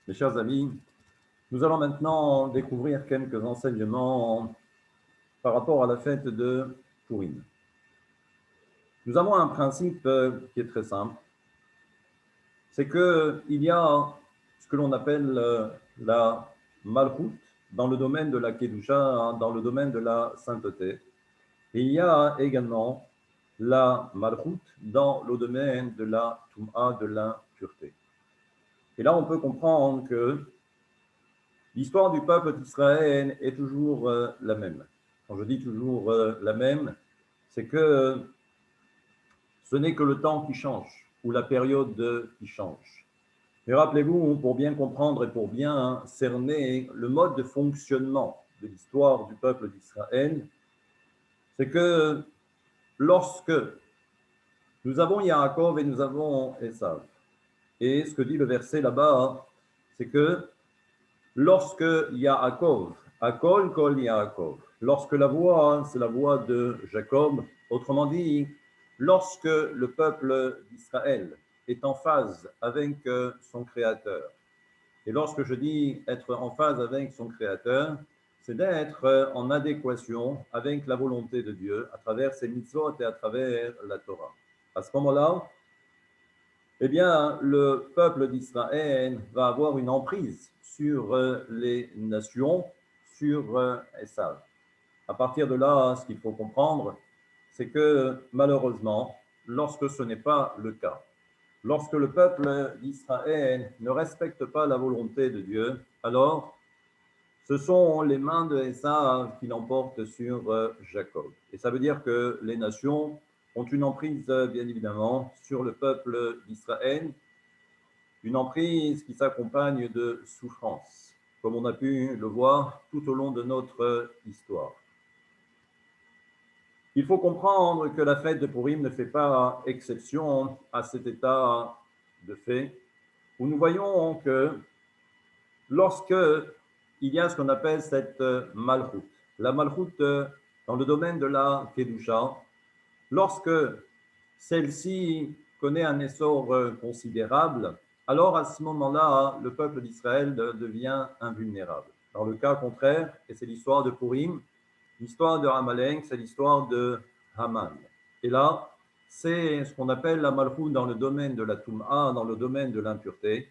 Mes chers amis, nous allons maintenant découvrir quelques enseignements par rapport à la fête de Purim. Nous avons un principe qui est très simple, c'est qu'il y a ce que l'on appelle la Malchut dans le domaine de la Kedusha, dans le domaine de la sainteté. Et il y a également la Malchut dans le domaine de la Tum'a, de l'impureté. Et là, on peut comprendre que l'histoire du peuple d'Israël est toujours la même. Quand je dis toujours la même, c'est que ce n'est que le temps qui change, ou la période qui change. Mais rappelez-vous, pour bien comprendre et pour bien cerner le mode de fonctionnement de l'histoire du peuple d'Israël, c'est que lorsque nous avons Yaakov et nous avons Esav, et ce que dit le verset là-bas, c'est que lorsque Yaakov, Akol Kol Yaakov, lorsque la voix, c'est la voix de Jacob, autrement dit, lorsque le peuple d'Israël est en phase avec son Créateur, et lorsque je dis être en phase avec son Créateur, c'est d'être en adéquation avec la volonté de Dieu à travers ses mitzvot et à travers la Torah. À ce moment-là, eh bien, le peuple d'Israël va avoir une emprise sur les nations, sur Esav. À partir de là, ce qu'il faut comprendre, c'est que malheureusement, lorsque ce n'est pas le cas, lorsque le peuple d'Israël ne respecte pas la volonté de Dieu, alors ce sont les mains de Esav qui l'emportent sur Jacob. Et ça veut dire que les nations ont une emprise, bien évidemment, sur le peuple d'Israël, une emprise qui s'accompagne de souffrances, comme on a pu le voir tout au long de notre histoire. Il faut comprendre que la fête de Purim ne fait pas exception à cet état de fait, où nous voyons que lorsque il y a ce qu'on appelle cette malchut, la malchut dans le domaine de la Kedusha, lorsque celle-ci connaît un essor considérable, alors à ce moment-là, le peuple d'Israël devient invulnérable. Dans le cas contraire, et c'est l'histoire de Purim, l'histoire de Amalek, c'est l'histoire de Haman. Et là, c'est ce qu'on appelle la malchut dans le domaine de la Tum'a, dans le domaine de l'impureté,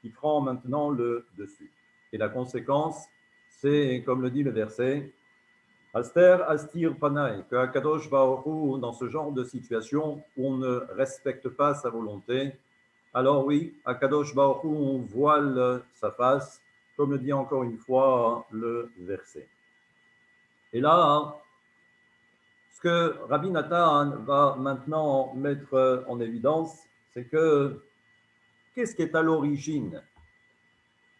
qui prend maintenant le dessus. Et la conséquence, c'est, comme le dit le verset, Aster astir panai, que Akadosh Baruch Hu, dans ce genre de situation où on ne respecte pas sa volonté, alors oui, Akadosh Baruch Hu, on voile sa face, comme le dit encore une fois le verset. Et là, ce que Rabbi Nathan va maintenant mettre en évidence, c'est que qu'est-ce qui est à l'origine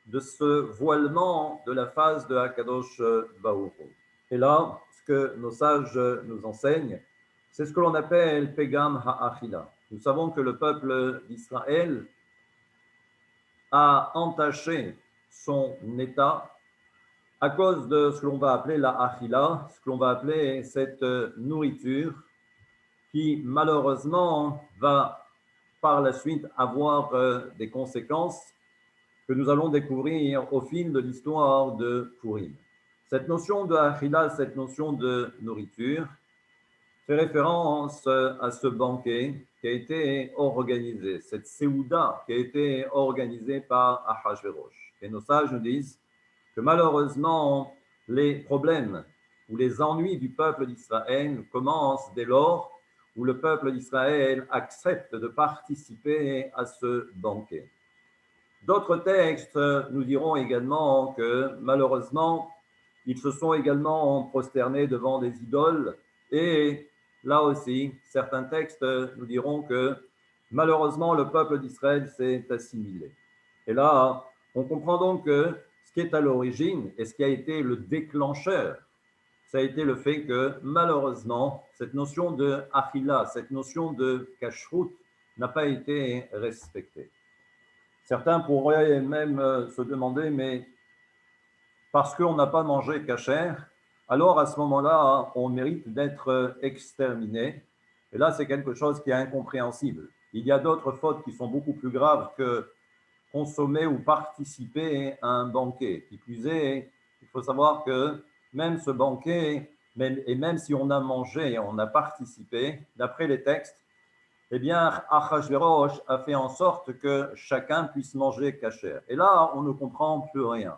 de ce voilement de la face de Akadosh Baruch Hu? Et là, ce que nos sages nous enseignent, c'est ce que l'on appelle Pegam Ha'achila. Nous savons que le peuple d'Israël a entaché son état à cause de ce que l'on va appeler la achila, ce que l'on va appeler cette nourriture qui malheureusement va par la suite avoir des conséquences que nous allons découvrir au fil de l'histoire de Purim. Cette notion de achila, cette notion de nourriture, fait référence à ce banquet qui a été organisé, cette séouda qui a été organisée par Ahashverosh. Et nos sages nous disent que malheureusement, les problèmes ou les ennuis du peuple d'Israël commencent dès lors où le peuple d'Israël accepte de participer à ce banquet. D'autres textes nous diront également que malheureusement, ils se sont également prosternés devant des idoles et là aussi, certains textes nous diront que malheureusement, le peuple d'Israël s'est assimilé. Et là, on comprend donc que ce qui est à l'origine et ce qui a été le déclencheur, ça a été le fait que malheureusement, cette notion de achila, cette notion de kashrut n'a pas été respectée. Certains pourraient même se demander, mais parce qu'on n'a pas mangé kasher, alors à ce moment-là, on mérite d'être exterminé. Et là, c'est quelque chose qui est incompréhensible. Il y a d'autres fautes qui sont beaucoup plus graves que consommer ou participer à un banquet. Qui plus est, il faut savoir que même ce banquet, et même si on a mangé, on a participé, d'après les textes, eh bien, Achashverosh a fait en sorte que chacun puisse manger cachère. Et là, on ne comprend plus rien.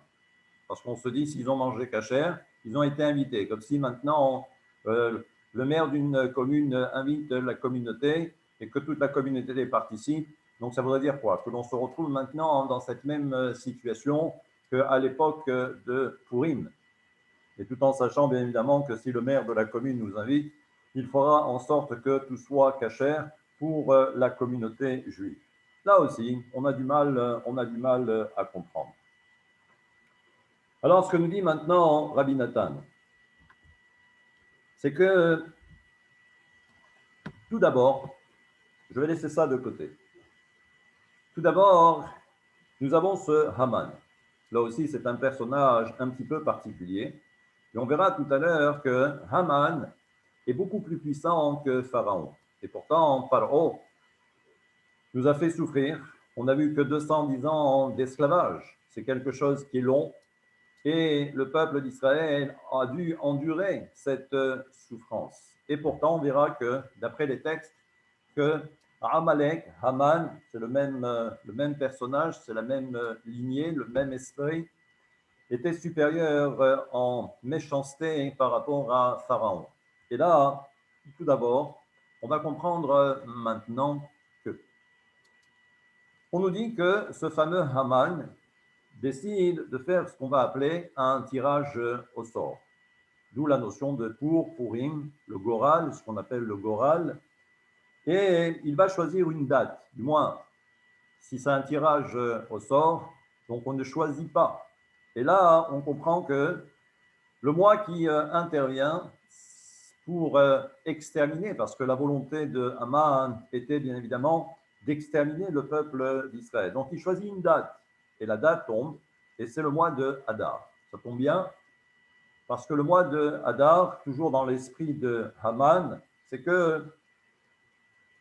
Parce qu'on se dit, s'ils ont mangé cachère, ils ont été invités. Comme si maintenant, le maire d'une commune invite la communauté et que toute la communauté participe. Donc, ça voudrait dire quoi? Que l'on se retrouve maintenant dans cette même situation qu'à l'époque de Purim. Et tout en sachant, bien évidemment, que si le maire de la commune nous invite, il fera en sorte que tout soit cachère pour la communauté juive. Là aussi, on a du mal à comprendre. Alors, ce que nous dit maintenant Rabbi Nathan, c'est que, tout d'abord, je vais laisser ça de côté. Tout d'abord, nous avons ce Haman. Là aussi, c'est un personnage un petit peu particulier. Et on verra tout à l'heure que Haman est beaucoup plus puissant que Pharaon. Et pourtant, Pharaon nous a fait souffrir. On n'a vu que 210 ans d'esclavage. C'est quelque chose qui est long. Et le peuple d'Israël a dû endurer cette souffrance. Et pourtant, on verra que, d'après les textes, que Amalek, Haman, c'est le même personnage, c'est la même lignée, le même esprit, était supérieur en méchanceté par rapport à Pharaon. Et là, tout d'abord, on va comprendre maintenant que on nous dit que ce fameux Haman décide de faire ce qu'on va appeler un tirage au sort. D'où la notion de Purim, le Goral, ce qu'on appelle le Goral. Et il va choisir une date, du moins, si c'est un tirage au sort, donc on ne choisit pas. Et là, on comprend que le mois qui intervient pour exterminer, parce que la volonté de Haman était bien évidemment d'exterminer le peuple d'Israël. Donc il choisit une date, et la date tombe, et c'est le mois de Hadar. Ça tombe bien, parce que le mois de Hadar, toujours dans l'esprit de Haman, c'est que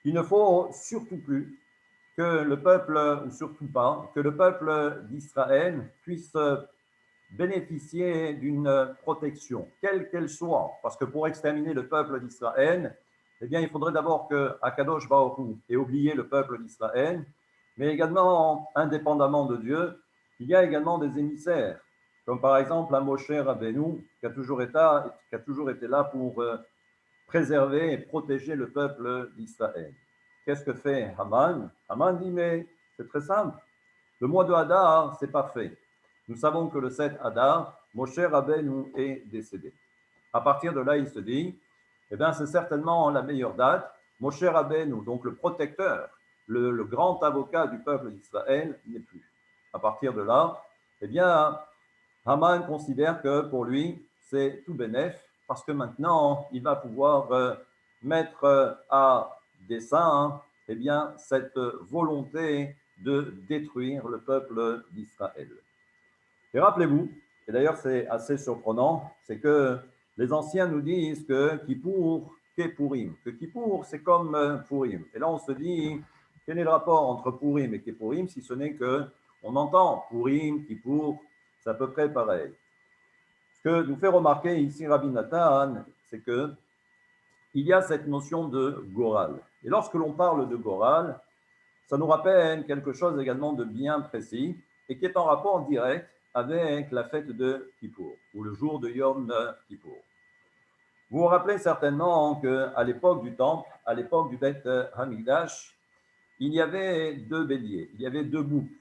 il ne faut surtout plus que le peuple, ou surtout pas, que le peuple d'Israël puisse bénéficier d'une protection, quelle qu'elle soit. Parce que pour exterminer le peuple d'Israël, eh bien, il faudrait d'abord que Akadosh Baruch Hu ait oublié le peuple d'Israël, mais également, indépendamment de Dieu, il y a également des émissaires, comme par exemple un Moshe Rabbeinu, qui a toujours été là pour préserver et protéger le peuple d'Israël. Qu'est-ce que fait Haman? Haman dit, mais c'est très simple, le mois de Hadar, c'est parfait. Nous savons que le 7 Hadar, Moshe Rabbeinu est décédé. À partir de là, il se dit, eh bien, c'est certainement la meilleure date. Moshe Rabbeinu, donc le protecteur, le grand avocat du peuple d'Israël, n'est plus. À partir de là, eh bien, Haman considère que pour lui, c'est tout bénef, parce que maintenant, il va pouvoir mettre à dessein eh bien, cette volonté de détruire le peuple d'Israël. Et rappelez-vous, et d'ailleurs c'est assez surprenant, c'est que les anciens nous disent que Kippour, Kepourim, que Kippour c'est comme Pourim. Et là on se dit, quel est le rapport entre Pourim et Kepourim, si ce n'est que on entend Pourim, Kippour, c'est à peu près pareil. Ce que nous fait remarquer ici Rabbi Nathan, c'est que il y a cette notion de Goral. Et lorsque l'on parle de Goral, ça nous rappelle quelque chose également de bien précis et qui est en rapport direct avec la fête de Kippour, ou le jour de Yom Kippour. Vous vous rappelez certainement qu'à l'époque du Temple, à l'époque du Beth Hamikdash, il y avait deux béliers, il y avait deux boucs.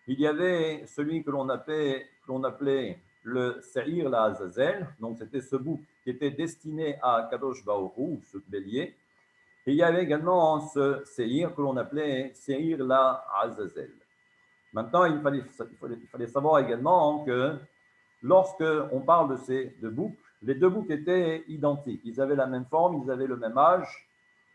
Il y avait celui que l'on appelait le Seir la Azazel, donc c'était ce bouc qui était destiné à Kadosh Baruch Hu, ce bélier. Et il y avait également ce Seir que l'on appelait Seir la Azazel. Maintenant, il fallait savoir également que lorsque on parle de ces deux boucs, les deux boucs étaient identiques. Ils avaient la même forme, ils avaient le même âge,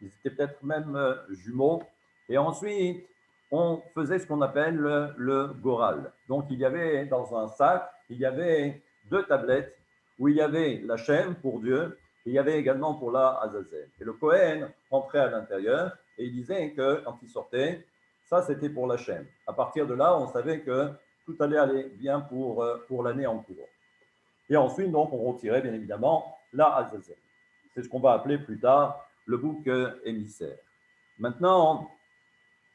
ils étaient peut-être même jumeaux. Et ensuite, on faisait ce qu'on appelle le goral. Donc, il y avait dans un sac, il y avait deux tablettes où il y avait la Shem pour Dieu et il y avait également pour la Azazel. Et le Kohen rentrait à l'intérieur et il disait que quand il sortait, Ça, c'était pour la chaîne. À partir de là, on savait que tout allait aller bien pour l'année en cours. Et ensuite, donc, on retirait bien évidemment la Azazel. C'est ce qu'on va appeler plus tard le bouc émissaire. Maintenant,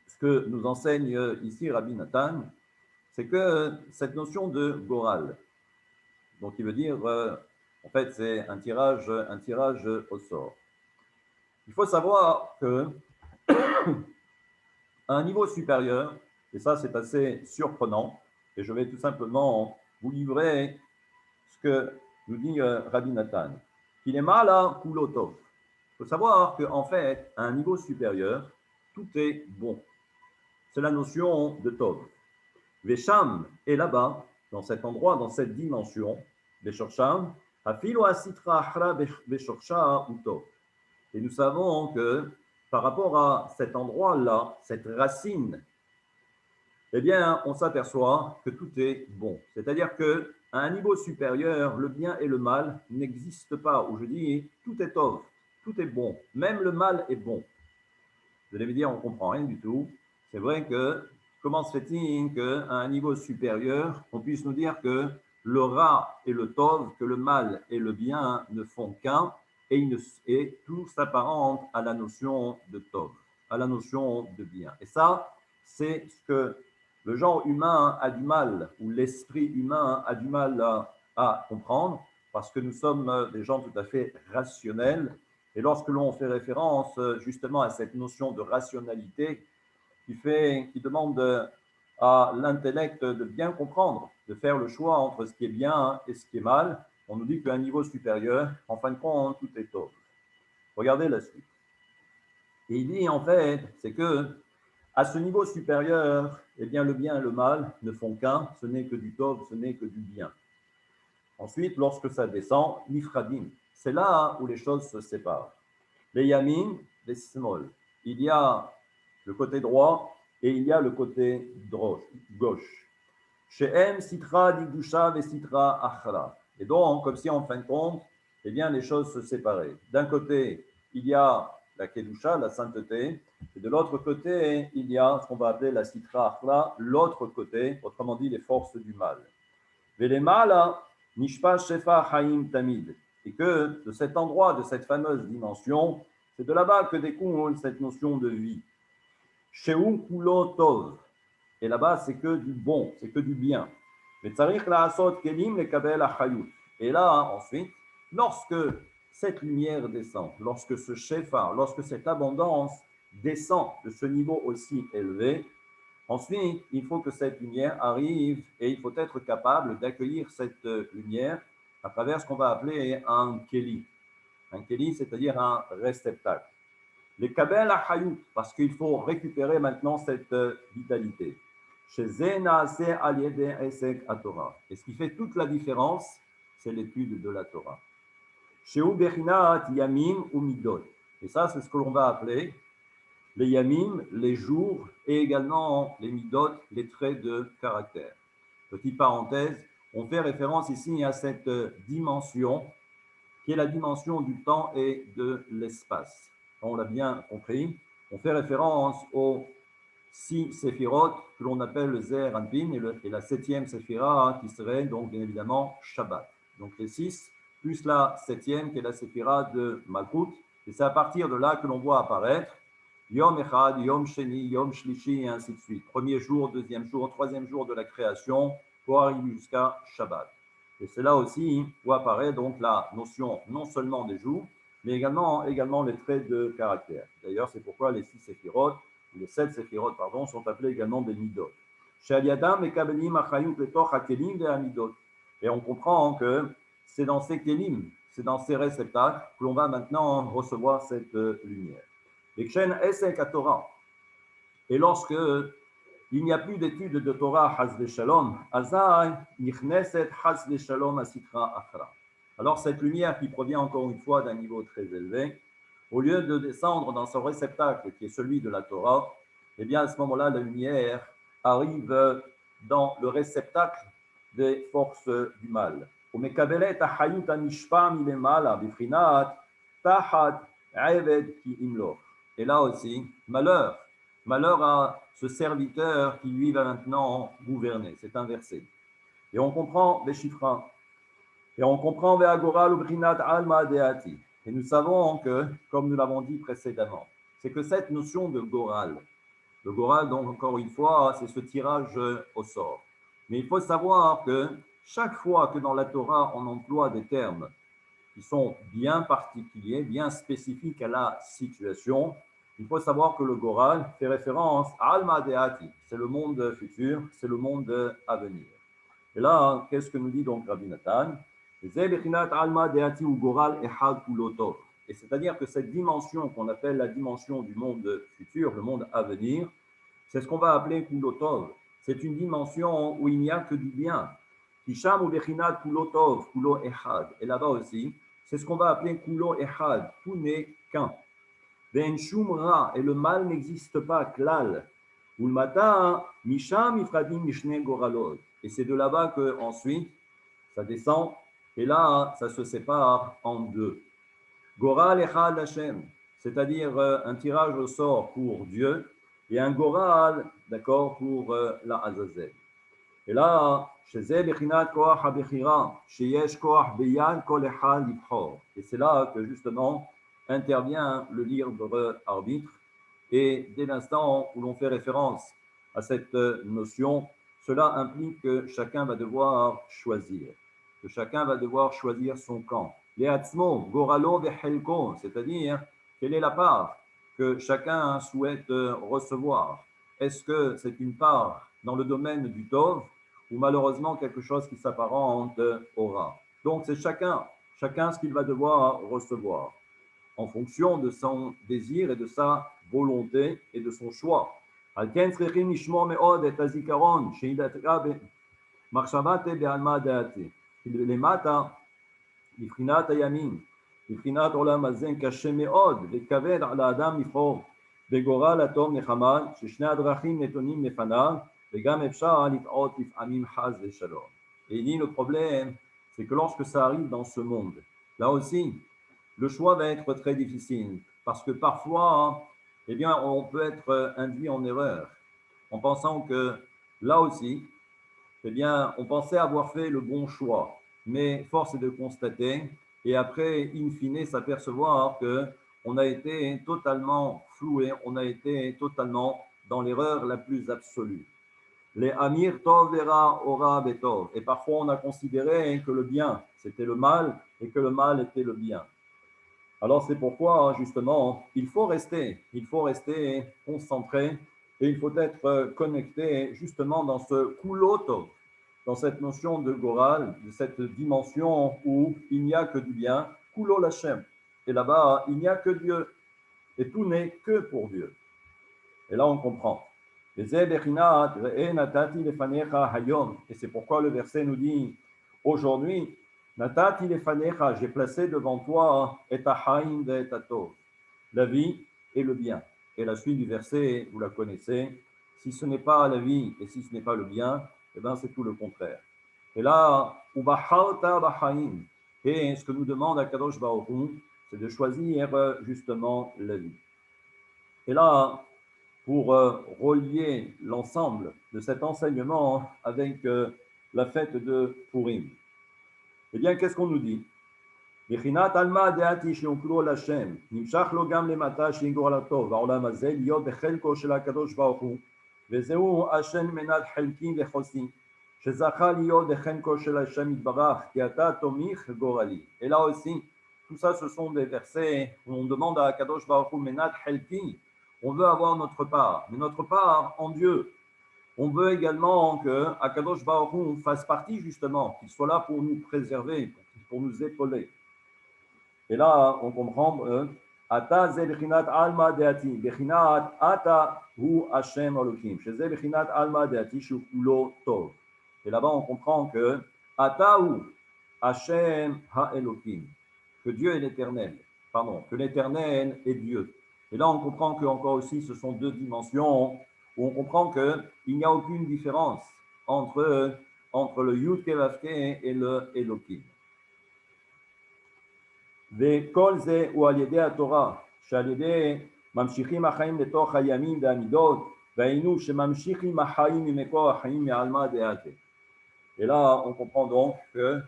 ce que nous enseigne ici Rabbi Nathan, c'est que cette notion de Goral, donc il veut dire, en fait, c'est un tirage au sort. Il faut savoir que à un niveau supérieur, et ça c'est assez surprenant, et je vais tout simplement vous livrer ce que nous dit Rabbi Nathan, qu'il est mal à Kulotov. Il faut savoir qu'en fait, à un niveau supérieur, tout est bon. C'est la notion de Tov. Vesham est là-bas, dans cet endroit, dans cette dimension, Beshorsham, Afilo Asitra Achra Beshorsha Utov. Et nous savons que par rapport à cet endroit-là, cette racine, eh bien, on s'aperçoit que tout est bon. C'est-à-dire qu'à un niveau supérieur, le bien et le mal n'existent pas. Où je dis, tout est Tov, tout est bon. Même le mal est bon. Vous allez me dire, on ne comprend rien du tout. C'est vrai que comment se fait-il qu'à un niveau supérieur, on puisse nous dire que le Ra et le Tov, que le mal et le bien ne font qu'un, et tout s'apparente à la notion de Tov, à la notion de bien. Et ça, c'est ce que le genre humain a du mal, ou l'esprit humain a du mal à comprendre, parce que nous sommes des gens tout à fait rationnels. Et lorsque l'on fait référence justement à cette notion de rationalité qui demande à l'intellect de bien comprendre, de faire le choix entre ce qui est bien et ce qui est mal, on nous dit qu'à un niveau supérieur, en fin de compte, tout est tov. Regardez la suite. Et il dit en fait, c'est que à ce niveau supérieur, eh bien, le bien et le mal ne font qu'un, ce n'est que du tov, ce n'est que du bien. Ensuite, lorsque ça descend, nifradim, c'est là où les choses se séparent. Les yamin, les small. Il y a le côté droit et il y a le côté gauche. Chez M, Sitra, Digdusha, et Sitra, Achra. Et donc, comme si en fin de compte, eh bien, les choses se séparaient. D'un côté, il y a la Kedusha, la sainteté, et de l'autre côté, il y a ce qu'on va appeler la Sitra, Achra, l'autre côté, autrement dit, les forces du mal. Velemala, Nishpa, Shefa, Haim, Tamid. Et que de cet endroit, de cette fameuse dimension, c'est de là-bas que découle cette notion de vie. Sheum Kulo Tov. Et là-bas, c'est que du bon, c'est que du bien. Et là, ensuite, lorsque cette lumière descend, lorsque ce shefa, lorsque cette abondance descend de ce niveau aussi élevé, ensuite, il faut que cette lumière arrive et il faut être capable d'accueillir cette lumière à travers ce qu'on va appeler un keli. Un keli, c'est-à-dire un réceptacle. Les kabel achayut, parce qu'il faut récupérer maintenant cette vitalité. Chez Zenaase aliede esek Torah. Et ce qui fait toute la différence, c'est l'étude de la Torah. Chez Uberinat yamim ou midot. Et ça, c'est ce que l'on va appeler les yamim, les jours, et également les midot, les traits de caractère. Petite parenthèse, on fait référence ici à cette dimension qui est la dimension du temps et de l'espace. On l'a bien compris. On fait référence aux 6 séphirotes que l'on appelle le Zer Anpin et la 7e séphira qui serait donc bien évidemment Shabbat. Donc les 6 plus la 7e qui est la séphira de Malchut. Et c'est à partir de là que l'on voit apparaître Yom Echad, Yom Sheni, Yom Shlishi et ainsi de suite. Premier jour, deuxième jour, troisième jour de la création pour arriver jusqu'à Shabbat. Et c'est là aussi où apparaît donc la notion non seulement des jours, mais également les traits de caractère. D'ailleurs, c'est pourquoi les 6 séphirotes, les 7 séphirotes, pardon, sont appelés également des midot. Et on comprend que c'est dans ces kelim, c'est dans ces réceptacles que l'on va maintenant recevoir cette lumière. Et lorsque il n'y a plus d'études de Torah, Haz Shalom, Azai, Nichneset, Haz Shalom, Asitra, Achra. Alors cette lumière qui provient encore une fois d'un niveau très élevé, au lieu de descendre dans son réceptacle qui est celui de la Torah, eh bien à ce moment-là, la lumière arrive dans le réceptacle des forces du mal. ומקבלת החיות הנשפע מלמעלה בבחינת תחת עבד כי ימלוך. Et là aussi, malheur Malheur à ce serviteur qui lui va maintenant gouverner. C'est un verset. Et on comprend Beshifra. Et on comprend Ve'agora l'ubrinat alma deati. Et nous savons que, comme nous l'avons dit précédemment, c'est que cette notion de goral, le goral, donc encore une fois, c'est ce tirage au sort. Mais il faut savoir que chaque fois que dans la Torah on emploie des termes qui sont bien particuliers, bien spécifiques à la situation, il faut savoir que le Goral fait référence à Alma Deati, c'est le monde futur, c'est le monde à venir. Et là, qu'est-ce que nous dit donc Rabbi Nathan? Alma Deati ou Goral Ehad Kulotov. Et c'est-à-dire que cette dimension qu'on appelle la dimension du monde futur, le monde à venir, c'est ce qu'on va appeler Kulotov. C'est une dimension où il n'y a que du bien. Hisham ou Bechinat Kulotov, Kulo Ehad. Et là-bas aussi, c'est ce qu'on va appeler Kulo Ehad. Tout n'est qu'un. Ben Shumra, et le mal n'existe pas, Klal. Ulmata, Misham Ifradim Mishne Goralot. Et c'est de là-bas que ensuite ça descend, et là, ça se sépare en deux. Goral Echad Hashem, c'est-à-dire un tirage au sort pour Dieu, et un Goral, d'accord, pour la Azazel. Et là, et c'est là que justement intervient le libre arbitre. Et dès l'instant où l'on fait référence à cette notion, cela implique que chacun va devoir choisir, que chacun va devoir choisir son camp. Leatzmo, goralo vehelko, c'est-à-dire quelle est la part que chacun souhaite recevoir. Est-ce que c'est une part dans le domaine du Tov ou malheureusement quelque chose qui s'apparente au Ra? Donc c'est chacun ce qu'il va devoir recevoir en fonction de son désir et de sa volonté et de son choix. על כן צריכים לשמור מאוד את הזיכרון שידעתך במחשבת בעלמא דעתי. למטה, מבחינת הימים, מבחינת עולם הזה, קשה מאוד וכבד על האדם לבחור בגורל הטוב נחמה, ששני הדרכים נתונים לפניו, וגם אפשר לטעות לפעמים חס ושלום. Et il dit le problème, c'est que lorsque ça arrive dans ce monde, là aussi, le choix va être très difficile parce que parfois, eh bien, on peut être induit en erreur en pensant que là aussi, eh bien, on pensait avoir fait le bon choix. Mais force est de constater et après, in fine, s'apercevoir qu'on a été totalement floué, on a été totalement dans l'erreur la plus absolue. Les Amir Tov Vera Ora Betov. Et parfois, on a considéré que le bien, c'était le mal et que le mal était le bien. Alors c'est pourquoi, justement, il faut rester concentré et il faut être connecté justement dans ce kuloto, dans cette notion de goral, de cette dimension où il n'y a que du bien, kulo lachem. Et là-bas, il n'y a que Dieu et tout n'est que pour Dieu. Et là, on comprend. Et c'est pourquoi le verset nous dit aujourd'hui, Natati lefanecha, j'ai placé devant toi et haïm et tov, la vie et le bien. Et la suite du verset, vous la connaissez. Si ce n'est pas la vie et si ce n'est pas le bien, eh bien c'est tout le contraire. Et là, ubachalta bahaim. Et ce que nous demande Akadosh Baruch Hu, c'est de choisir justement la vie. Et là, pour relier l'ensemble de cet enseignement avec la fête de Purim. Eh bien, qu'est-ce qu'on nous dit? מבחינת עלמא דעתי שיוכלו על השם, נמשך לו גם למטה שיגורלתו בעולם הזה להיות בחלקו של הקדוש ברוך הוא, וזהו השם מנת חלקי וחוסי, שזכה להיות בחלקו של השם יתברך, כי אתה תומיך גורלי. Et là aussi, tout ça, ce sont des versets où on demande à Kadosh Baruch Hu, menat chelki, on veut avoir notre part, mais notre part en Dieu. On veut également que Akadosh Baruch Hu fasse partie justement, qu'il soit là pour nous préserver, pour nous épauler. Et là, on comprend Ata ze bechinat alma deati, bechinat ata hu Hashem Elohim, chez ze bechinat alma deati shu kulo tov. Et là-bas, on comprend que Ata hu Hashem ha-Elohim, que Dieu est l'éternel, que l'éternel est Dieu. Et là, on comprend que encore aussi, ce sont deux dimensions où on comprend qu'il n'y a aucune différence entre le Yud Kevavke et le Elohim. וכל זה הוא על ידי התורה, שעל ידי ממשיכים החיים לתוך הימים והמידות, והיינו שממשיכים החיים ממקור החיים מעלמא דעתה. Et là, on comprend donc que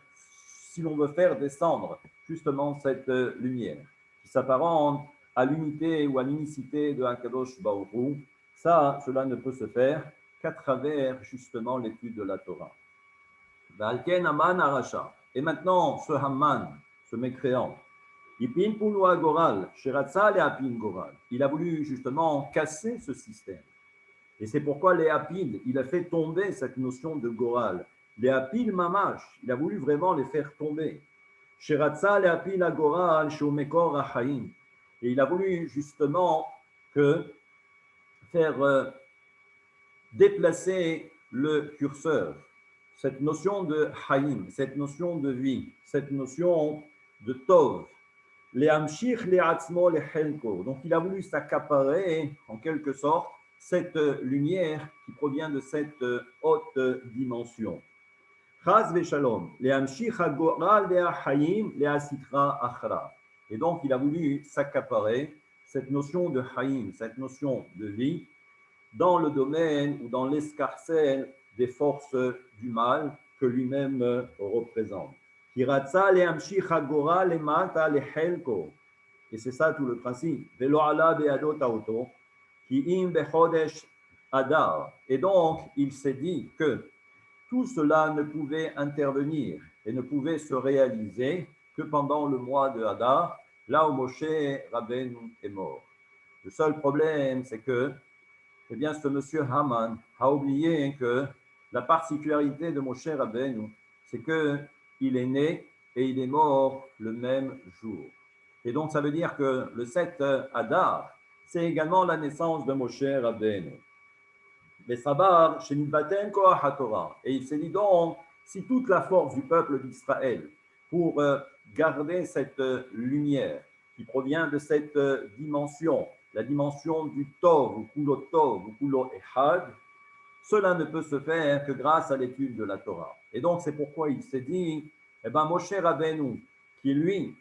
si l'on veut faire descendre justement cette lumière qui s'apparente à l'unité ou à l'unicité de Hakadosh Baruch Hu, ça, cela ne peut se faire qu'à travers justement l'étude de la Torah. Valken Haman Arasha. Et maintenant, ce Haman, ce mécréant, Ipin Pulua Goral, Sheratza le Apin Goral, il a voulu justement casser ce système. Et c'est pourquoi les Apil, il a fait tomber cette notion de Goral. Les Apil Mamash, il a voulu vraiment les faire tomber. Sheratza le Apil Goral, Shomekor Achaim. Et il a voulu justement faire déplacer le curseur, cette notion de Haïm, cette notion de vie, cette notion de Tov, les Hamshich, les Atzmo, les Helko. Donc il a voulu s'accaparer en quelque sorte cette lumière qui provient de cette haute dimension. Chaz veshalom, les Hamshich hagoral, les Haïm, les Asitra achra. Et donc il a voulu s'accaparer cette notion de Haïm, cette notion de vie, dans le domaine ou dans l'escarcelle des forces du mal que lui-même représente. Et c'est ça tout le principe. Et donc, il s'est dit que tout cela ne pouvait intervenir et ne pouvait se réaliser que pendant le mois de Hadar, là où Moshe Rabbeinu est mort. Le seul problème, c'est que eh bien, ce monsieur Haman a oublié que la particularité de Moshe Rabbeinu, c'est qu'il est né et il est mort le même jour. Et donc, ça veut dire que le 7 Hadar, c'est également la naissance de Moshe Rabbeinu. Mais Sabar, chez Nidbaten Koach HaTorah. Et il s'est dit donc, si toute la force du peuple d'Israël, pour garder cette lumière qui provient de cette dimension, la dimension du Tov, ou Kulo Ehad, cela ne peut se faire que grâce à l'étude de la Torah. Et donc, c'est pourquoi il s'est dit, eh bien, Moshe Rabbeinu, qui lui,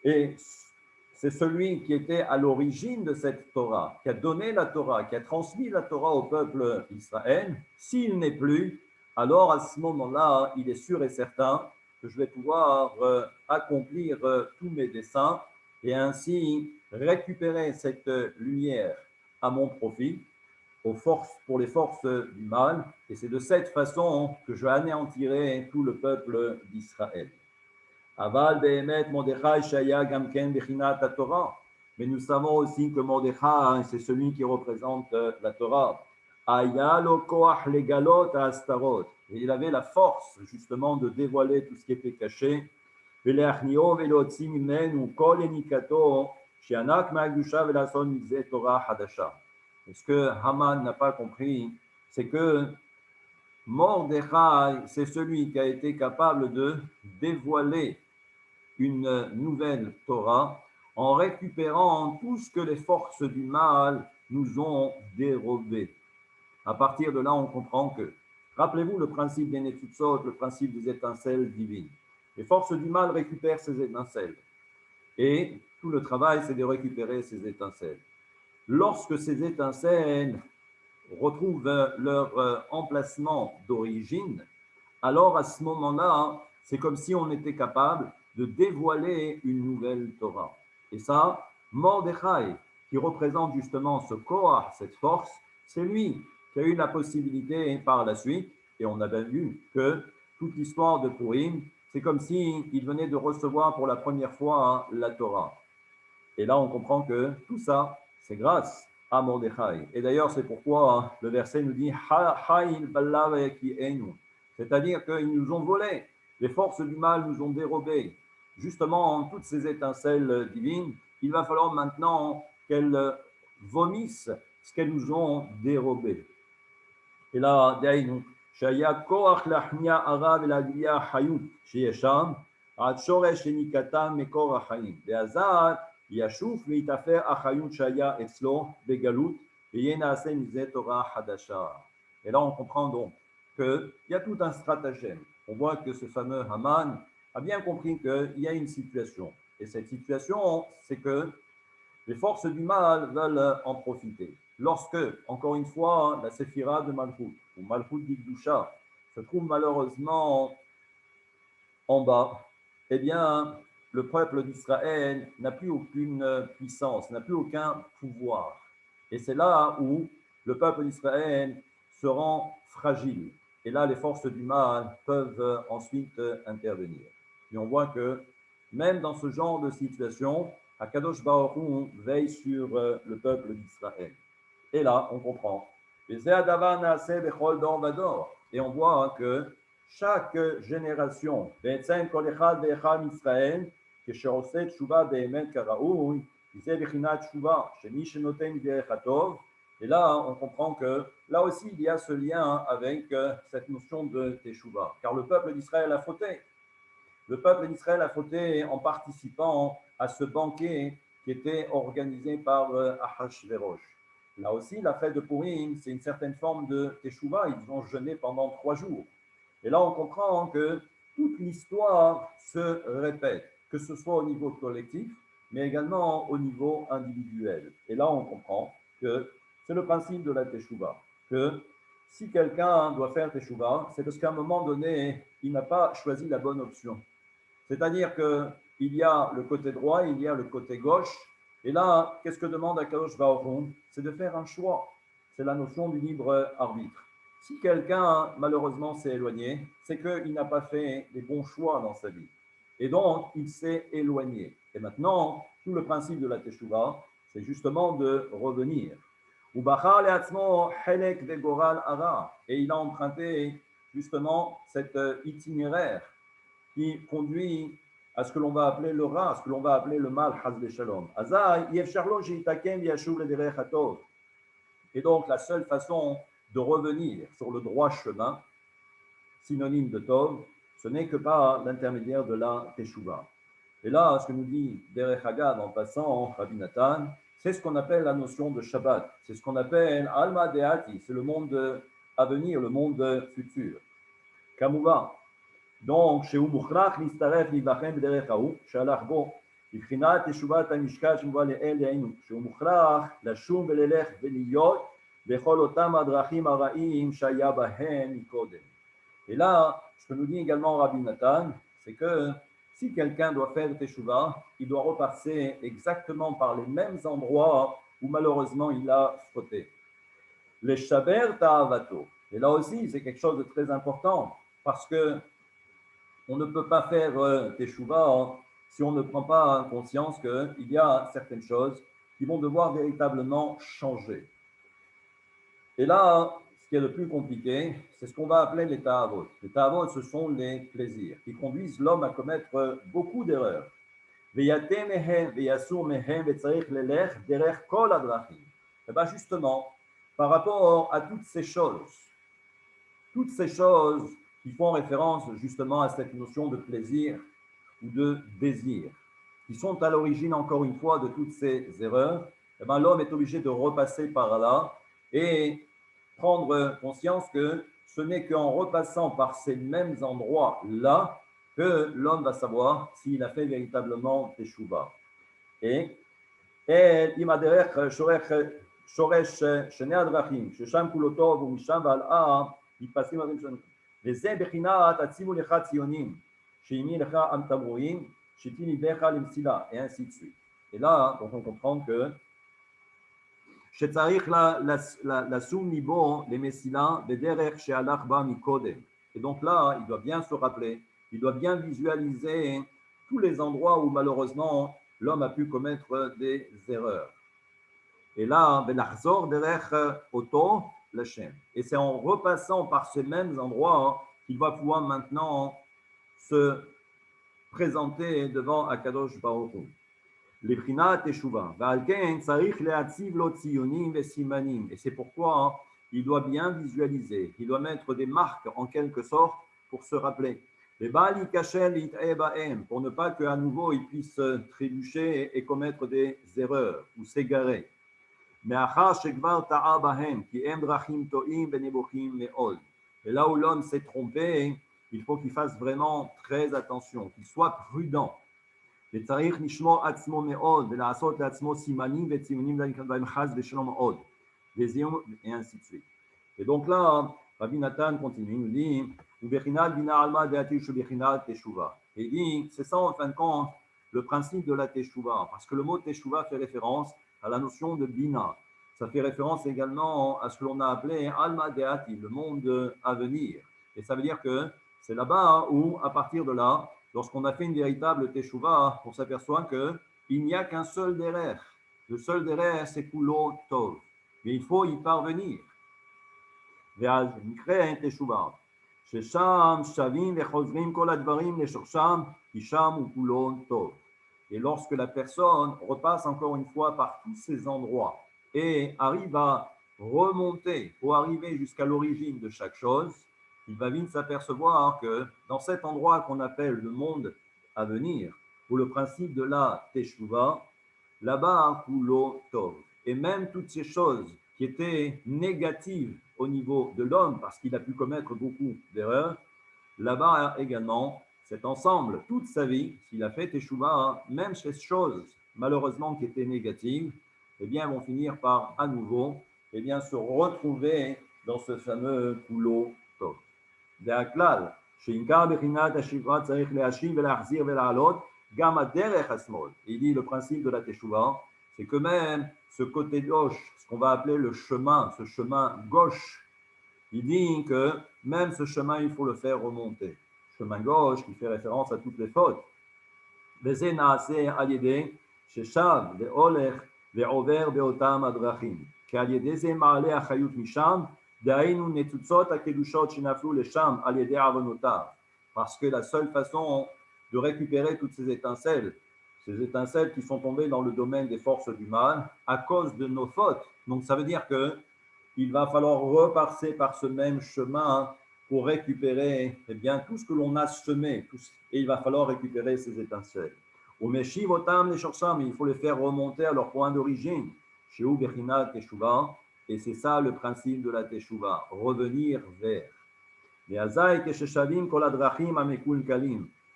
c'est celui qui était à l'origine de cette Torah, qui a donné la Torah, qui a transmis la Torah au peuple d'Israël, s'il n'est plus, alors à ce moment-là, il est sûr et certain que je vais pouvoir accomplir tous mes desseins et ainsi récupérer cette lumière à mon profit pour les forces du mal. Et c'est de cette façon que je anéantirai tout le peuple d'Israël. Aval Behemet Mordechai Shaya Gamken Bechinat Torah. Mais nous savons aussi que Mordechai, c'est celui qui représente la Torah. Ayalo Koach Legalot Astarot. Et il avait la force justement de dévoiler tout ce qui était caché. Veleachnio Velotzi Mimenu Kol Enikato Shianak Magdusha Velason Mize Torah Hadasha. Et ce que Haman n'a pas compris, c'est que Mordechai, c'est celui qui a été capable de dévoiler une nouvelle Torah en récupérant tout ce que les forces du mal nous ont dérobé. À partir de là, on comprend que, rappelez-vous le principe des Netzutzot, le principe des étincelles divines. Les forces du mal récupèrent ces étincelles. Et tout le travail, c'est de récupérer ces étincelles. Lorsque ces étincelles retrouvent leur emplacement d'origine, alors à ce moment-là, c'est comme si on était capable de dévoiler une nouvelle Torah. Et ça, Mordechai, qui représente justement ce Koach, cette force, c'est lui qui a eu la possibilité par la suite, et on avait vu que toute l'histoire de Purim, c'est comme s'il venait de recevoir pour la première fois la Torah. Et là, on comprend que tout ça, c'est grâce à Mordechai. Et d'ailleurs, c'est pourquoi le verset nous dit c'est-à-dire qu'ils nous ont volé, les forces du mal nous ont dérobé. Justement, toutes ces étincelles divines, il va falloir maintenant qu'elles vomissent ce qu'elles nous ont dérobé. Et là, d'ailleurs, Shaya Koach Lachnia Arav Elaglia Hayut, Sheyesham, Ad Shoresh Enikata Mekor Achaim, Beazar, Yashuf Veitafer Achayut Shaya Etzlo, Begalut, Veyenase Mize Torah Hadasha. Et là, on comprend donc qu'il y a tout un stratagème. On voit que ce fameux Haman a bien compris qu'il y a une situation. Et cette situation, c'est que Les forces du mal veulent en profiter. Lorsque, encore une fois, la séphira de Malchut, ou Malchut d'Igdusha, se trouve malheureusement en bas, eh bien, le peuple d'Israël n'a plus aucune puissance, n'a plus aucun pouvoir. Et c'est là où le peuple d'Israël se rend fragile. Et là, les forces du mal peuvent ensuite intervenir. Et on voit que même dans ce genre de situation, Akadosh Baruch Hu veille sur le peuple d'Israël. Et là, on comprend. Et on voit que chaque génération, et là, on comprend que là aussi, il y a ce lien avec cette notion de Teshuvah, car le peuple d'Israël a fauté. Le peuple d'Israël a fauté en participant à ce banquet qui était organisé par Ahashverosh. Là aussi, la fête de Purim, c'est une certaine forme de Teshuvah. Ils ont jeûné pendant 3 jours. Et là, on comprend que toute l'histoire se répète, que ce soit au niveau collectif, mais également au niveau individuel. Et là, on comprend que c'est le principe de la Teshuvah, que si quelqu'un doit faire Teshuvah, c'est parce qu'à un moment donné, il n'a pas choisi la bonne option. C'est-à-dire qu'il y a le côté droit, il y a le côté gauche. Et là, qu'est-ce que demande Akadosh Baruch Hu? C'est de faire un choix. C'est la notion du libre arbitre. Si quelqu'un, malheureusement, s'est éloigné, c'est qu'il n'a pas fait les bons choix dans sa vie. Et donc, il s'est éloigné. Et maintenant, tout le principe de la Teshuvah, c'est justement de revenir. Et il a emprunté justement cet itinéraire qui conduit à ce que l'on va appeler le ra, ce que l'on va appeler le mal, Hazbe Shalom. Et donc, la seule façon de revenir sur le droit chemin, synonyme de Tov, ce n'est que par l'intermédiaire de la Teshuvah. Et là, ce que nous dit Derech Haggav en passant, Rabbi Nathan, c'est ce qu'on appelle la notion de Shabbat. C'est ce qu'on appelle Alma Deati, c'est le monde à venir, le monde futur. Kamouva. Donc, chez Umukhrach, l'istaref, l'ivachem, b'derech haou, shalach bo, מבחינת תשובת המשקל שמובא לאל דהיינו, שהוא מוכרח לשום וללך ולהיות בכל אותם הדרכים הרעים שהיה בהם מקודם. Et là, ce que nous dit également Rabbi Nathan, c'est que si quelqu'un doit faire Teshuvah, il doit repasser exactement par les mêmes endroits où malheureusement il a frotté. Les shaber ta'avato. Et là aussi, c'est quelque chose de très important parce que on ne peut pas faire Teshuvah si on ne prend pas conscience qu'il y a certaines choses qui vont devoir véritablement changer. Et là, ce qui est le plus compliqué, c'est ce qu'on va appeler les ta'avot. Les ta'avot, ce sont les plaisirs qui conduisent l'homme à commettre beaucoup d'erreurs. Et bien justement, par rapport à toutes ces choses qui font référence justement à cette notion de plaisir ou de désir, qui sont à l'origine, encore une fois, de toutes ces erreurs, eh bien, l'homme est obligé de repasser par là et prendre conscience que ce n'est qu'en repassant par ces mêmes endroits-là que l'homme va savoir s'il a fait véritablement Teshuvah. Et אם הדרך שורש שני הדרכים, ששם כולו טוב ומשם והלאה, נתפסים הדברים שלנו. וזה בחינת הציבו לך ציונים, שימי לך תמרורים, שתהי ליבך למסילה, et ainsi de suite. Et là, donc on comprend que שצריך לשום ליבו למסילה בדרך שהלך בה מקודם. Et donc là, il doit bien se rappeler, il doit bien visualiser tous les endroits où malheureusement l'homme a pu commettre des erreurs. Et là, benachzor derech oto l'Hashem. Et c'est en repassant par ces mêmes endroits qu'il va pouvoir maintenant se présenter devant Akadosh Baruch Hu. לבחינת תשובה, ועל כן צריך להציב לו ציונים וסימנים, et c'est pourquoi il doit bien visualiser, il doit mettre des marques en quelque sorte pour se rappeler. ובל ייכשל ליטעה בהם, pour ne pas qu'à nouveau il puisse trébucher et commettre des erreurs ou s'égarer. מאחר שכבר טעה בהם, כי הם דרכים טועים ונבוכים מאוד. Et là où l'homme s'est trompé, il faut qu'il fasse vraiment très attention, qu'il soit prudent. וצריך לשמור עצמו מאוד ולעשות לעצמו סימנים וציונים בהם חס ושלום מאוד, et ainsi de suite. Et donc là, Rabbi Nathan continue, il nous dit, et il dit, c'est ça en fin de compte le principe de la Teshuvah, parce que le mot Teshuvah fait référence à la notion de Bina. Ça fait référence également à ce que l'on a appelé Alma Deati, le monde à venir. Et ça veut dire que c'est là-bas où, à partir de là, lorsqu'on a fait une véritable Teshuvah, on s'aperçoit qu'il n'y a qu'un seul derrière. Le seul derrière, c'est Kulo Tov. Mais il faut y parvenir. ואז נקרא תשובה, ששם שבים וחוזרים כל הדברים לשורשם, כי שם הוא כולו טוב. Et lorsque la personne repasse encore une fois par tous ces endroits et arrive à remonter pour arriver jusqu'à l'origine de chaque chose, il va vite s'apercevoir que dans cet endroit qu'on appelle le monde à venir, ou le principe de la Teshuvah, là-bas, kulo tov. Et même toutes ces choses qui étaient négatives au niveau de l'homme, parce qu'il a pu commettre beaucoup d'erreurs, là-bas également, cet ensemble, toute sa vie, s'il a fait Teshuvah, même ces choses, malheureusement, qui étaient négatives, eh bien, vont finir par, à nouveau, eh bien, se retrouver dans ce fameux kulo tov. והכלל, שעיקר בחינת השבעה צריך להשיב ולהחזיר ולעלות, גם הדרך השמאל. Il dit le principe de la Teshuvah, c'est que même ce côté gauche, ce qu'on va appeler le chemin, ce chemin gauche, il dit que même ce chemin, il faut le faire remonter. Chemin gauche qui fait référence à toutes les fautes. וזה נעשה על ידי ששב והולך ועובר באותם הדרכים. כי על ידי זה מעלה החיות משם, דהיינו ניצוצות הקדושות שנפלו לשם על ידי עוונותיו. Parce que la seule façon de récupérer toutes ces étincelles qui sont tombées dans le domaine des forces du mal à cause de nos fautes. Donc ça veut dire qu'il va falloir repasser par ce même chemin pour récupérer eh bien, tout ce que l'on a semé, et il va falloir récupérer ces étincelles. Mais il faut les faire remonter à leur point d'origine. Et c'est ça le principe de la Teshuvah, revenir vers.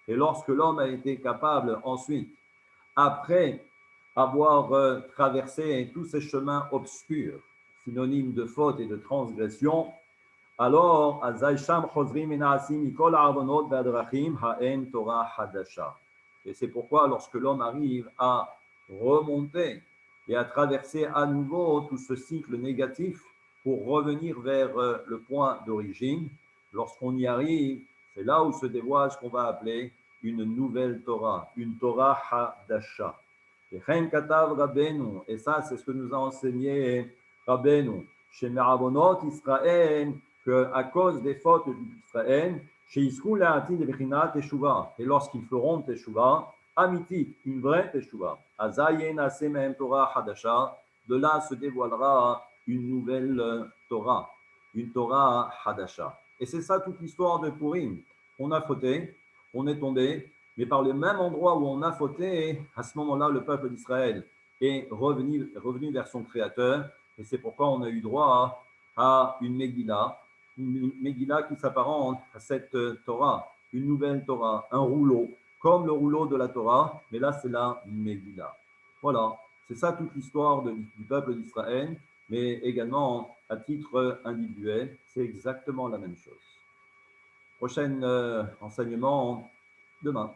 Et lorsque l'homme a été capable ensuite, après avoir traversé tous ces chemins obscurs, synonymes de faute et de transgression, alors, et c'est pourquoi lorsque l'homme arrive à remonter et à traverser à nouveau tout ce cycle négatif pour revenir vers le point d'origine, lorsqu'on y arrive, c'est là où se dévoile ce qu'on va appeler une nouvelle Torah, une Torah Hadasha. Et ça, c'est ce que nous a enseigné Rabbeinu, chez Merabonot Israël, qu'à cause des fautes d'Israël, chez Iskul Ha'atid de Bechinat Teshuvah, et lorsqu'ils feront Teshuvah, Amitit, une vraie Teshuvah, Azayen Asemem Torah Hadasha, de là se dévoilera une nouvelle Torah, une Torah Hadasha. Et c'est ça toute l'histoire de Purim. On a fauté, on est tombé, mais par le même endroit où on a fauté, à ce moment-là, le peuple d'Israël est revenu vers son Créateur, et c'est pourquoi on a eu droit à une Megillah qui s'apparente à cette Torah, une nouvelle Torah, un rouleau, comme le rouleau de la Torah, mais là c'est la Megillah. Voilà, c'est ça toute l'histoire du peuple d'Israël, mais également à titre individuel, c'est exactement la même chose. Prochain enseignement demain.